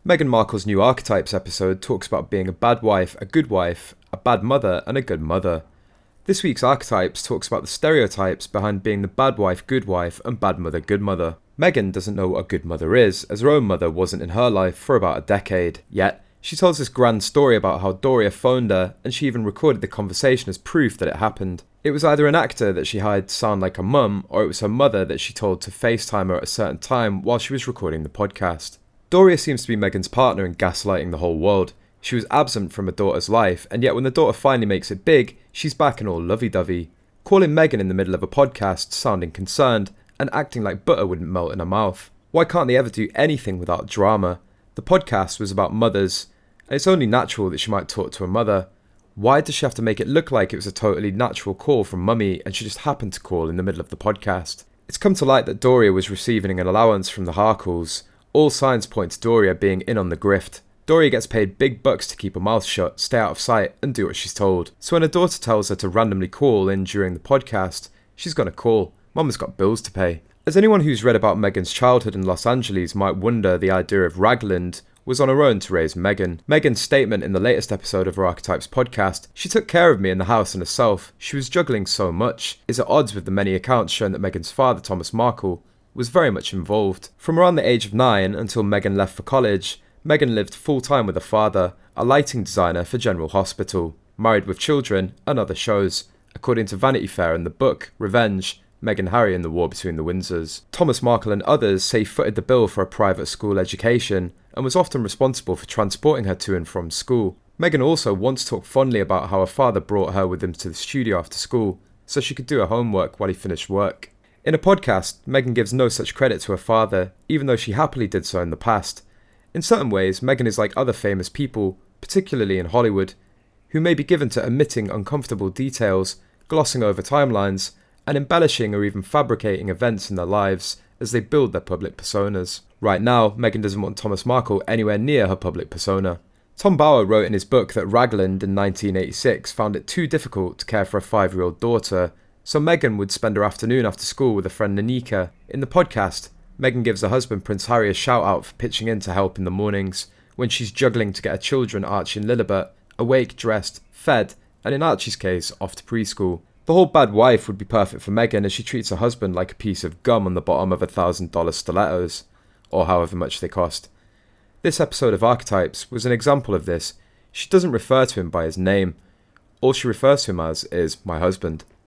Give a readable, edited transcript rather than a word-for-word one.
Meghan Markle's new Archetypes episode talks about being a bad wife, a bad mother, and a good mother. This week's Archetypes talks about the stereotypes behind being the bad wife, and bad mother, good mother. Meghan doesn't know what a good mother is, as her own mother wasn't in her life for about a decade. Yet, she tells this grand story about how Doria phoned her, and she even recorded the conversation as proof that it happened. It was either an actor that she hired to sound like a mum, or it was her mother that she told to FaceTime her at a certain time while she was recording the podcast. Doria seems to be Meghan's partner in gaslighting the whole world. She was absent from her daughter's life, and yet when the daughter finally makes it big, she's back and all lovey-dovey, calling Meghan in the middle of a podcast, sounding concerned, and acting like butter wouldn't melt in her mouth. Why can't they ever do anything without drama? The podcast was about mothers, and it's only natural that she might talk to her mother. Why does she have to make it look like it was a totally natural call from mummy and she just happened to call in the middle of the podcast? It's come to light that Doria was receiving an allowance from the Harkles. All signs point to Doria being in on the grift. Doria gets paid big bucks to keep her mouth shut, stay out of sight, and do what she's told. So when her daughter tells her to randomly call in during the podcast, she's gonna call. Mama's got bills to pay. As anyone who's read about Meghan's childhood in Los Angeles might wonder, the idea of Ragland was on her own to raise Meghan. Meghan's statement in the latest episode of her Archetypes podcast, "She took care of me in the house and herself. She was juggling so much," is at odds with the many accounts showing that Meghan's father, Thomas Markle, was very much involved. From around the age of 9 until Meghan left for college, Meghan lived full-time with her father, a lighting designer for General Hospital, Married with Children, and other shows, according to Vanity Fair and the book, Revenge, Meghan Harry and the War Between the Windsors. Thomas Markle and others say he footed the bill for a private school education and was often responsible for transporting her to and from school. Meghan also once talked fondly about how her father brought her with him to the studio after school so she could do her homework while he finished work. In a podcast, Meghan gives no such credit to her father, even though she happily did so in the past. In certain ways, Meghan is like other famous people, particularly in Hollywood, who may be given to omitting uncomfortable details, glossing over timelines, and embellishing or even fabricating events in their lives as they build their public personas. Right now, Meghan doesn't want Thomas Markle anywhere near her public persona. Tom Bower wrote in his book that Ragland in 1986 found it too difficult to care for a 5-year-old daughter, so Meghan would spend her afternoon after school with her friend Nanika. In the podcast, Meghan gives her husband Prince Harry a shout out for pitching in to help in the mornings, when she's juggling to get her children Archie and Lilibet awake, dressed, fed, and in Archie's case, off to preschool. The whole bad wife would be perfect for Meghan as she treats her husband like a piece of gum on the bottom of $1,000 stilettos, or however much they cost. This episode of Archetypes was an example of this. She doesn't refer to him by his name. All she refers to him as is my husband.